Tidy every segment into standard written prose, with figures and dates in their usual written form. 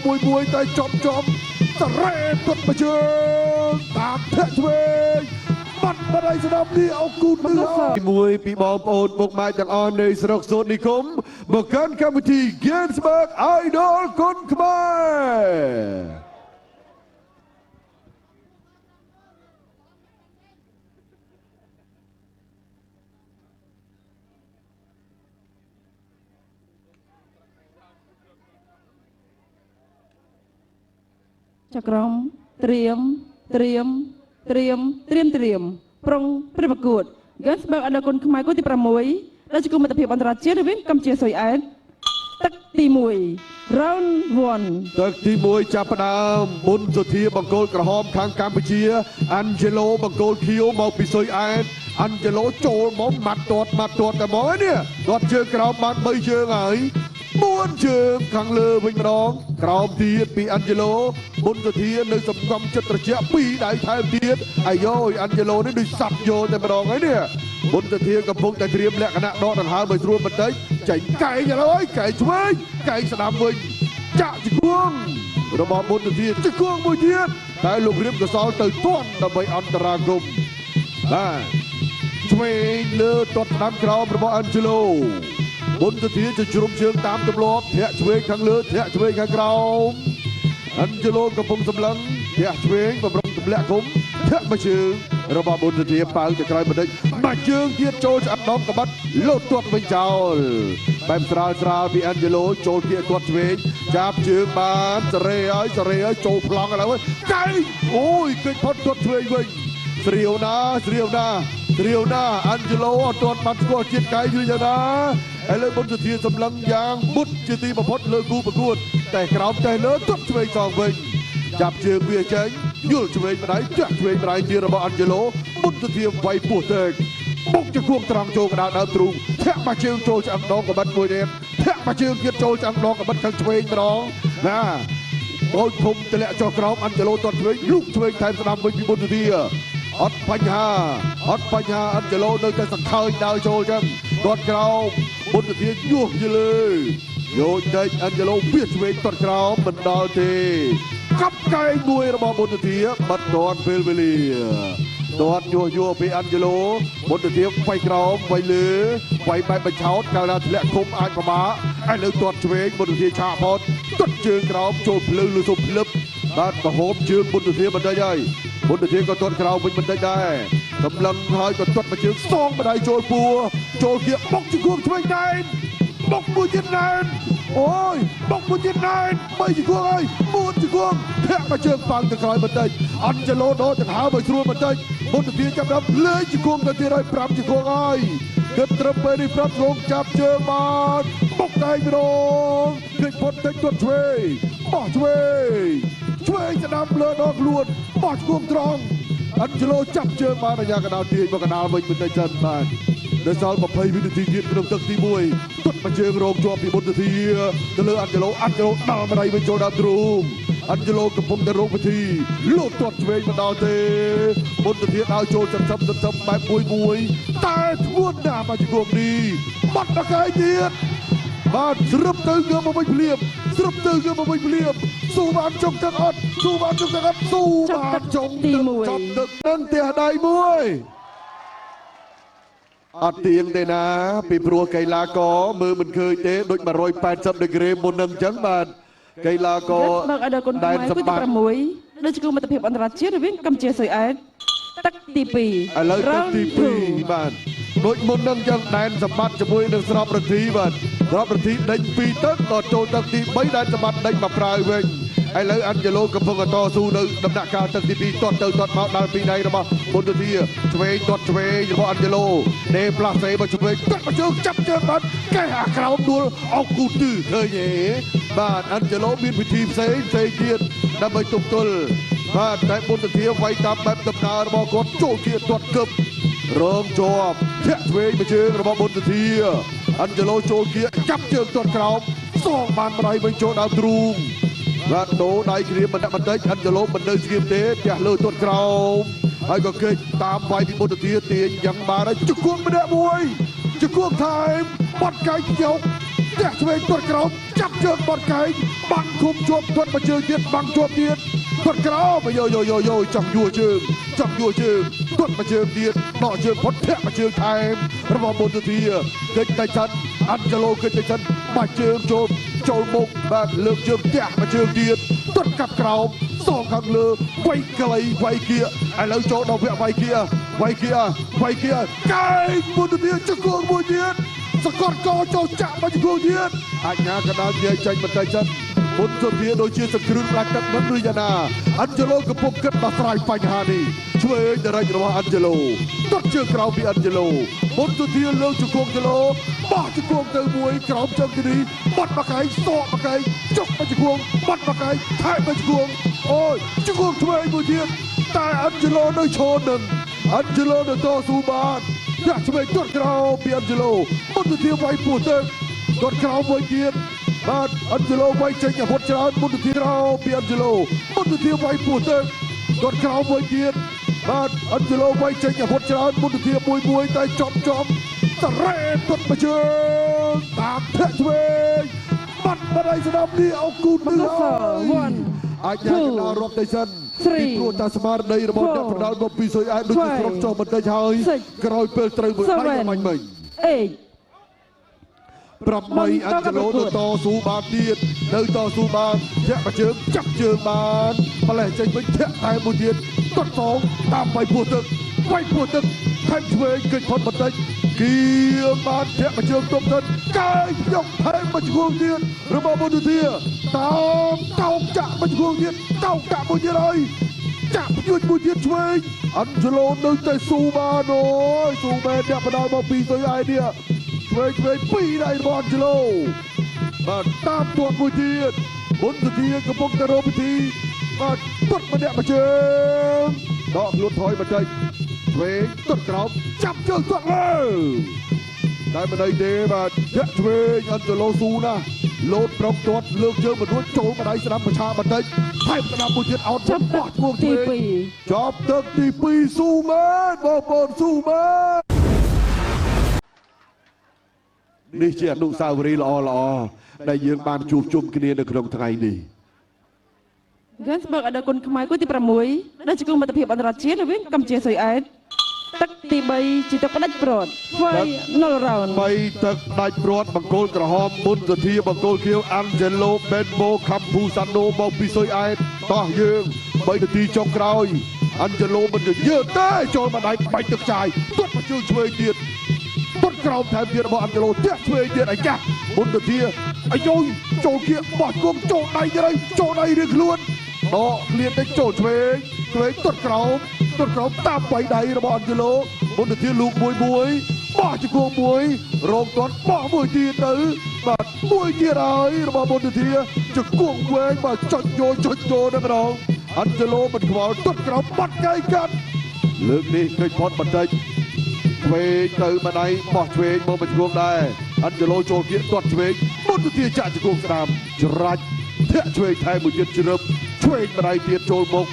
មួយតែចំសរេទុតមកជើងតាមធាក់ឆ្វេងបាត់បដៃស្ដាប់នេះអោគូតលឺមួយពីបងប្អូនពុកម៉ែទាំងអស់នៃស្រុកសូត្រនិគមមកកាន់កម្មវិធី Ginsberg Idol គុនខ្មែរចក្រមត្រៀមប្រុងព្រះប្រកួត Ginsberg Idol គុនខ្មែរគូទី6ដែលជាគូមិត្តភាពអន្តរជាតិរវាងកម្ពុជាស៊ុយអែតទឹកទី1 Round 1ទឹកទី1ចាប់ផ្ដើមមុនសុធាបង្គោលក្រហមខាងកម្ពុជា Angelo បង្គោលខៀវមកពីស៊ុយអែត Angelo ចូលមកម៉ាត់ទាត់តែមកនេះគាត់ជើងក្រោមបាន3ជើងហើយ4ជើងខាងលើវិញម្ដងក្រោមទៀតពី Angelo មុនសុធានៅសំងំចិត្តត្រជាក់2ដៃថែមទៀតអាយ៉ូ Angelo នេះដូចសាប់យកតែម្ដងហើយនេះមុនសុធាកំពុងតែត្រៀមលក្ខណៈដកដង្ហើមឲ្យស្រួលបន្តិចចេញកែងឥឡូវហើយកែងឆ្វេងកែងស្ដាំវិញចាក់ជង្គង់របស់មុនសុធាជង្គង់មួយទៀតតែលោករៀបកសលទៅទាន់ដើម្បីអន្តរាគមន៍បាទឆ្វេងលើទាត់ស្ដាំក្រោមរបស់ Angelo មុនទៅធាជាជ្រុំជើងតាមទម្លាប់ធាក់ឆ្វេងខាងលើធាក់ឆ្វេងខាងក្រោម Angelo កំពុងសម្លឹងធាក់ឆ្វេងបំរុងទម្លាក់គុំធាក់មួយជើងរបស់មុនទៅធាប៉ៅទៅក្រោយបន្តិចមួយជើងទៀតចូលឆ្អឹងដងក្បិតលោតទាត់វិញចោលបែបស្រាលពី Angelo ចូលគៀកទាត់ឆ្វេងចាប់ជើងបានសេរីហើយចូលប្លង់ឥឡូវកែងអូយគេចផុតទាត់ឆ្វេងវិញស្រាវណា Angelo អត់ទាន់បានស្គាល់ជាតិកែងយូរយ៉ាងណាឥឡូវមុនសុធាសម្លឹងយ៉ាងមុតជាទីបំផុតលើគូប្រកួតតែក្រោមតែលើទាត់ឆ្វេងសងវិញចាប់ជើងវាចេញយល់ឆ្វេងម្ដាយចាក់ឆ្វេងម្ដាយទៀតរបស់ Angelo មុនសុធាវាយពោះទៅបុកជង្គង់ត្រង់ចូលកណ្ដាលដើមទ្រូងធាក់មកជើងចូលឆ្អឹងដងក្បិតមួយទៀតធាក់មកជើងទៀតចូលឆ្អឹងដងក្បិតខាងឆ្វេងម្ដងណាបោចភុំទម្លាក់ចុះក្រោម Angelo ទាត់ឆ្វេងលូកឆ្វេងថែមស្ដាំវិញពីមុនសុធាអត់បញ្ហា Angelo នៅតែសង្ខើញដើរចូលចឹងគាត់ក្រោមមុនទៅធាយោយលើយកដេក Angelo វាឆ្វេងទាត់ក្រោមមិនដល់ទេកັບកែងមួយរបស់មុនទៅធាបាត់ទាត់ពេលវេលាទាត់យោពី Angelo មុនទៅធាវាយក្រោមវាយលើវាយបែបបញ្ឆោតកាលណាធ្លាក់គុំអាចប្រមាឥឡូវទាត់ឆ្វេងមុនទៅធាឆាកផុតទាត់ជើងក្រោមចូលភ្លឺលើសុំភ្លឹបបាទប្រហូបជើងមុនទៅធាបន្តិចហើយមុនទៅធាក៏ទាត់ក្រោមវិញបន្តិចដែរសម្លឹងហើយក៏ទាត់មកជើងសងម្ដាយចូលពួរចូលគៀកបុកជង្គង់ឆ្វេងណែនបុកមួយទៀតណែនអូយបុកមួយទៀតណែន3ជង្គង់ហើយ4ជង្គង់ធាក់មកជើងប៉ាំងទៅក្រោយបន្តិច Angelo ដកដង្ហើមឲ្យស្រួលបន្តិចមុនទៅធាចាប់ដល់លើជង្គង់ទៅទៀតហើយ5ជង្គង់ហើយគិតត្រឹមពេលនេះ5ជង្គង់ចាប់ជើងបានបុកដៃម្ដងគេផុតតិចទាត់ឆ្វេងបោះឆ្វេងស្ដាំលើដងខ្លួនបោះជង្គង់ត្រង់ Angelo ចាប់ជើងបានអាញាកណ្ដាលទាញមកកណ្ដាលវិញបន្តិចសិនបាទនៅសល់20វិនាទីទៀតក្នុងទឹកទី1ទាត់មកជើងរងជាប់ពីមុនទៅធាទៅលើ Angelo ដល់ម្ដាយវិញចូលដល់ទ្រូង Angelo កំពុងតែរងពិធីលោតទាត់ឆ្វេងមិនដល់ទេមុនទៅធាដើរចូលចន្ទឹមបែបមួយតែធ្ងន់ណាស់មកជង្គង់នេះបាត់ដល់កែទៀតបាទស្រុបទៅយកមកវិញភ្លាមស៊ូបានចុងទឹកអត់ស៊ូបានចុងទឹកនឹងផ្ទះដៃមួយអត់ទៀងទេណាពីព្រោះកីឡាករមើលមិនឃើញទេដូច180ដឺក្រេមុននឹងអញ្ចឹងបាទកីឡាករដែនសម្បត្តិ6ដូចជាមិត្តភាពអន្តរជាតិរវាងកម្ពុជាស៊ុយអែតទឹកទី2ឥឡូវទឹកទី2បាទដូចមុននឹងអញ្ចឹងដែនសម្បត្តិជាមួយនឹងស្របរទ្ធីបាទស្របរទ្ធីដេញ2ទឹកក៏ចូលទឹកទី3ដែនសម្បត្តិដេញមកប្រើវិញឥឡូវ Angelo កំពុងតស៊ូនៅដំណាក់កាលទឹកទី2ទាត់ទៅទាត់មកដល់ពីដៃរបស់មុនទៅធាឆ្វេងទាត់ឆ្វេងរបស់ Angelo ដេផ្លាសេមកឆ្វេងទាត់មកជើងចាប់ជើងបាត់កែអាក្រោមដួលអុកគូទឺឃើញទេបាទ Angelo មានវិធីផ្សេងទៀតដើម្បីទប់ទល់បាទតែមុនទៅធាវាយតាមបែបដំណើររបស់គាត់ចូលគៀទាត់គឹបរងជាប់ធាក់ឆ្វេងមកជើងរបស់មុនទៅធា Angelo ចូលគៀចាប់ជើងទាត់ក្រោមសងបានម្ដាយវិញចូលដល់ទ្រូងបាទដូរដៃគ្រាមបន្តិច Angelo មិននៅស្ងៀមទេផ្ទះលើទាត់ក្រោមហើយក៏គេចតាមវាយពីមុនទៅធាទាញយ៉ាងបានហើយជង្គង់ម្នាក់មួយជង្គង់ថែមបាត់កាយខ្ញោក តែឆ្វេងទាត់ក្រោមចាប់ជើងបត់កែងបាំងឃុំជាប់ទាត់មកជើងទៀតបាំងជាប់ទៀតទាត់ក្រោមយោចង់យួរជើងទាត់មកជើងទៀតដកជើងផុតធាក់មកជើងថែមរបស់មុនទៅទៀតកិច្ចតែចិនអាន់ជេឡូកិច្ចតែចិនបាច់ជើងចូលមុខបាទលើកជើងធាក់មកជើងទៀតទាត់កាប់ក្រោមសងខាងលើវាយកលៃវាយគៀឥឡូវចូលដល់វគ្គវាយគៀកែងមុនទៅទៀតជង្គង់មួយទៀតសកត់កោចូលចាក់មកជង្គង់ទៀតអញ្ញាកណ្ដាលវាចាញ់បន្តិចចិនមុនទៅទៀតដូចជាសង្គ្រឹះផ្លាច់ទឹកមិនឬយ៉ាងណាអាន់ជេឡូកំពុងគិតដោះស្រាយបញ្ហានេះឆ្វេងដរិចរបស់អាន់ជេឡូទាត់ជើងក្រោមពីអាន់ជេឡូមុនទៅទៀតលើកជង្គង់ជេឡូបោះជង្គង់ទៅមួយក្រោមជើងទីនេះបាត់មកកែងសក់មកកែងចុកមកជង្គង់បាត់មកកែងថែមមកជង្គង់អូយជង្គង់ឆ្វេងមួយទៀតតែអាន់ជេឡូនៅឈរនឹងអាន់ជេឡូនៅតស៊ូបានចាក់ឆ្វេងទាត់ក្រោមពីអាន់ជេឡូមុនទៅទៀតវាយពោះទៅទាត់ក្រោមមួយទៀតបាទអាន់ជេឡូវាយចេញអាវុធច្រើនមុនទៅទៀតក្រោមពីអាន់ជេឡូមុនទៅទៀតវាយពោះទៅទាត់ក្រោមមួយទៀតបាទអាន់ជេឡូវាយចេញអាវុធច្រើនមុនទៅទៀតមួយតែចំតរ៉េទាត់មកជើងតាមធាក់ឆ្វេងបាត់បដៃស្ដាប់នេះអោគូនទៅហើយអាចញ៉ាំកណ្ដាលរាប់ទៅសិនពីព្រោះតាស្មារតីរបស់អ្នកប្រដាល់មកពីសុយអែតដូចជាស្រុកចុះបន្តិចហើយក្រោយពេលត្រូវមួយដៃក៏មិញ8អាន់ជេឡូទៅតស៊ូបានទៀតនៅតស៊ូបានធាក់មកជើងចាប់ជើងបានម្លេះចេញវិញធាក់តែមួយទៀតទាត់សងតាមវាយពោះទឹកថែមឆ្វេងគេចផុតបន្តិចគៀបានធាក់មកជើងទុំទៅកែងយកថែមមកជង្គង់ទៀតរបស់មុនទៅទៀតតាមកោកចាក់មកជង្គង់ទៀតកោកចាក់មួយទៀតហើយចាក់ជួយមួយទៀតឆ្វេងអាន់ជេឡូនៅតែស៊ូបានអូយស៊ូមែនអ្នកបដាល់មកពីសុយអែតនេះឆ្វេងពីរដៃរបស់អាន់ជេឡូបាទតាមទាត់មួយទៀតមុនទៅទៀតកំពុងតែរកពិធីបាទទាត់ម្នាក់មកជើងដកខ្លួនថយបន្តិចឆ្វេងទាត់ក្រោមចាប់ជើងទាត់លើតែមិនអីទេបាទធាក់ឆ្វេងអាន់ជេឡូស៊ូណាស់លោតប្រកទាត់លើកជើងមិនរួចចូលម្ដាយស្ដាំប្រឆាបន្តិចថែមស្ដាំមួយទៀតអោតចាប់បោះឈ្មោះទី2ចប់ទឹកទី2ស៊ូមែនបងប្អូនស៊ូមែននេះជាអនុស្សាវរីយ៍ល្អដែលយើងបានជួបជុំគ្នានៅក្នុងថ្ងៃនេះ Gensburg អដគុណខ្មែរគូទី6ដែលជាគូមិត្តភាពអន្តរជាតិរវាងកម្ពុជាសុយអែតទឹកទី3ជាទឹកផ្ដាច់ព្រាត់0 round 3ទឹកផ្ដាច់ព្រាត់បង្គោលក្រហមមុនសធាបង្គោលខៀវអាន់ជេឡូបេនបូខាំភូសាណូមកពីសុយអែតតោះយើង3នាទីចុងក្រោយអាន់ជេឡូមិនយឺតទេចូលមកដៃបាច់ទឹកចាយទាត់មកជើងឆ្វេងទៀតទាត់ក្រោមថែមទៀតរបស់អាន់ជេឡូធាក់ឆ្វេងទៀតអាចាស់មុនសធាអាយុចូលគៀកបោះគុំចូលដៃទៅចូលដៃរៀងខ្លួនដកឃ្លានទៅចូលឆ្វេងទាត់ក្រោមតាមបៃដៃរបស់អាន់ជេឡូមុនទៅទៀតលូកមួយបោះជង្គង់មួយរងទាត់បោះមួយទៀតទៅបាទមួយទៀតហើយរបស់មុនទៅទៀតជង្គង់វែងបាទចុចចូលតែម្ដងអាន់ជេឡូមិនខ្វល់ទាត់ក្រោមបាត់កៃកាត់លើកនេះឃើញផុតបន្តិចឆ្វេងទៅម្ដាយបោះឆ្វេងមកជង្គង់ដែរអាន់ជេឡូចូលគៀកទាត់ឆ្វេងមុនទៅទៀតចាក់ជង្គង់ស្ដាំច្រាច់ធាក់ឆ្វេងថែមមួយទៀតជ្រឹបឆ្វេងម្ដាយទៀតចូលមុខ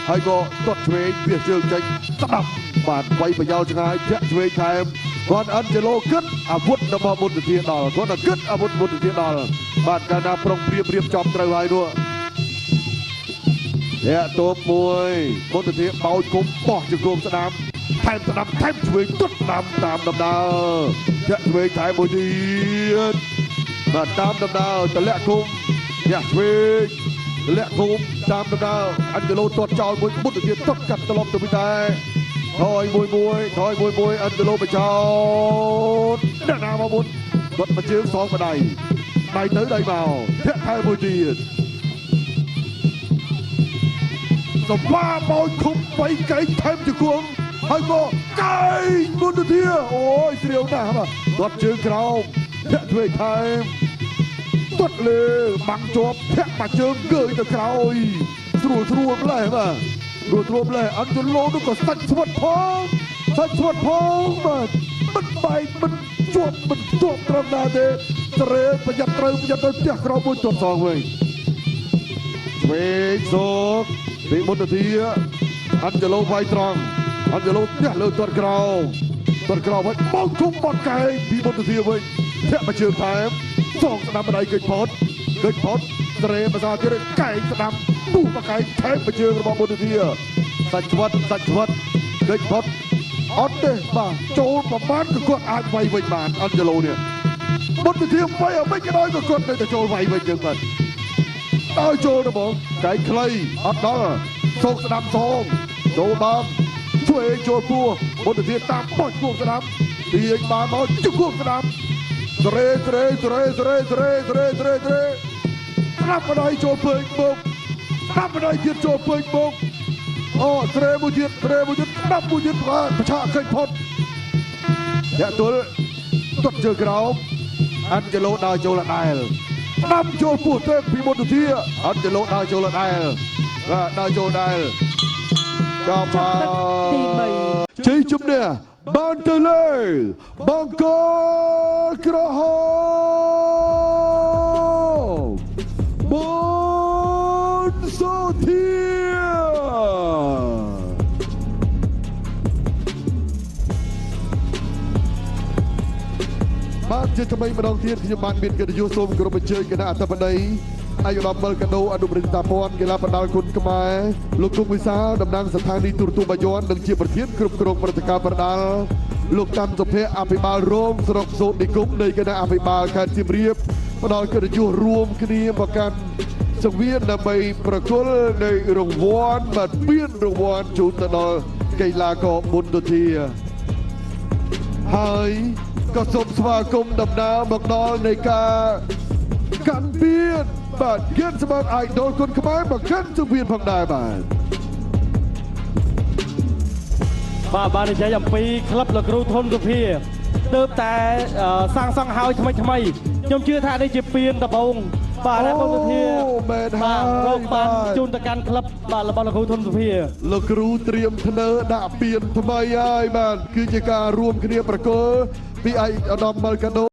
ហើយក៏ទាត់ឆ្វេងវាជើងចេញស្ដាប់បាទវាយប្រយោលឆ្ងាយធាក់ឆ្វេងថែមគាត់អាន់ជេឡូគិតអាវុធរបស់មុនទៅទៀតដល់គាត់គិតអាវុធមុនទៅទៀតដល់បាទកាលណាប្រុងព្រៀបចំត្រូវហើយនោះធាក់តូបមួយមុនទៅទៀតបោចគុំបោះជង្គង់ស្ដាំថែមឆ្វេងទាត់ស្ដាំតាមដំណើរធាក់ឆ្វេងថែមមួយទៀតបាទតាមដំណើរតម្លាក់គុំធាក់ឆ្វេងលាក់គុំតាមដំណើរអាន់ជេឡូទាត់ចោលមួយមុតទៅទៀតទាត់កាត់ត្រឡប់ទៅវិញដែរថយមួយអាន់ជេឡូបញ្ចោតអ្នកណាមកមុនគាត់មកជើងសងម្ដាយដៃទៅដៃមកធាក់ថែមមួយទៀតសម្បាបោចឃុំបៃកែងថែមជង្គង់ហើយក៏កែងមុនទៅទៀតអូយស្រាវណាស់បាទទាត់ជើងក្រោមធាក់ឆ្វេងថែមទាត់លើបាំងជាប់ធាក់មកជើងកើយទៅក្រោយស្រួលម្លេះបាទស្រួលម្លេះអាន់ជេឡូនោះក៏សាច់ស្វិតផងបាទមិនបែកមិនជាប់ត្រឹមណាទេត្រេប្រយ័ត្នត្រូវផ្ទះក្រោមមួយទាត់សងវិញឆ្វេងសូកពីមុនទៅទៀតអាន់ជេឡូវាយត្រង់អាន់ជេឡូផ្ទះលើទាត់ក្រោមវិញបោកជុំបត់កែងពីមុនទៅទៀតវិញធាក់មកជើងថែម សងស្ដាំម្ដាយឃើញផុតស្រេភាសាទៀតកែងស្ដាំពុះបកែងថែមបញ្ជើងរបស់មុនធាសាច់ឆ្វិតឃើញផុតអត់ទេបាទចូលប្រមាណក៏គាត់អាចវាយវិញបានអត់ចឡូនេះមុនធាវាយឲ្យវិញក៏ដោយក៏គាត់នៅតែចូលវាយវិញយើងបាទដល់ចូលទៅបងកែងខ្លីអត់ដល់សងស្ដាំសងចូលបានជួយចូលពោះមុនធាតាមបោះពោះស្ដាំទាញបានមកជង្គង់ស្ដាំស្រេស្ដាប់ម្ដាយចូលពើញបុកស្ដាប់ម្ដាយទៀតចូលពើញបុកអូស្រេមួយទៀតស្ដាប់មួយទៀតបាទប្រឆាឃើញផុតអ្នកទល់ទាត់ជើងក្រោមអញ្ជឡូដើរចូលដដែលស្ដាប់ចូលពោះទេពីមុនទៅទៀតអញ្ជឡូដើរចូលដដែលបាទដើរចូលដែរចាប់ទី3ជ័យជំនះបានទៅលើបង្គោលក្រហមបនសូធាបាទជាថ្មីម្ដងទៀតខ្ញុំបានមានកិត្តិយសសូមគោរពអញ្ជើញគណៈអធិបតីអាយុដល់កដោអនុប្រធានព័ន្ធកីឡាបណ្ដាលគុណខ្មែរលោកគុំវិសាលតំណាងស្ថានីយទូរទស្សន៍បាយ័ននិងជាប្រធានគ្រប់គ្រងព្រឹត្តិការណ៍បណ្ដាលលោកតាមសុភ័ក្រអភិបាលរងស្រុកសូត្រនិគមនៃគណៈអភិបាលខេត្តសៀមរាបផ្ដល់កិត្តិយសរួមគ្នាមកកាន់សង្វៀនដើម្បីប្រគល់នៃរង្វាន់បាទពានរង្វាន់ជូនទៅដល់កីឡាករមុនទុធាហើយក៏សូមស្វាគមន៍ដំណើរមកដល់នៃការកាន់ពានបាទគៀនសម្បត្តិអាយដលគុណខ្មែរមកកាន់សង្វៀនផងដែរបាទបាននិយាយអំពីក្លឹបលោកគ្រូធនសុភាទើបតែសាងសង់ហើយថ្មីខ្ញុំជឿថានេះជាពានដំបូងបាទលោកគ្រូសុភាមែនហើយរកបានជូនទៅកាន់ក្លឹបបាទរបស់លោកគ្រូធនសុភាលោកគ្រូត្រៀមធ្នើដាក់ពានថ្មីហើយបាទគឺជាការរួមគ្នាប្រគល់ពីឯកឧត្តមមលកដោ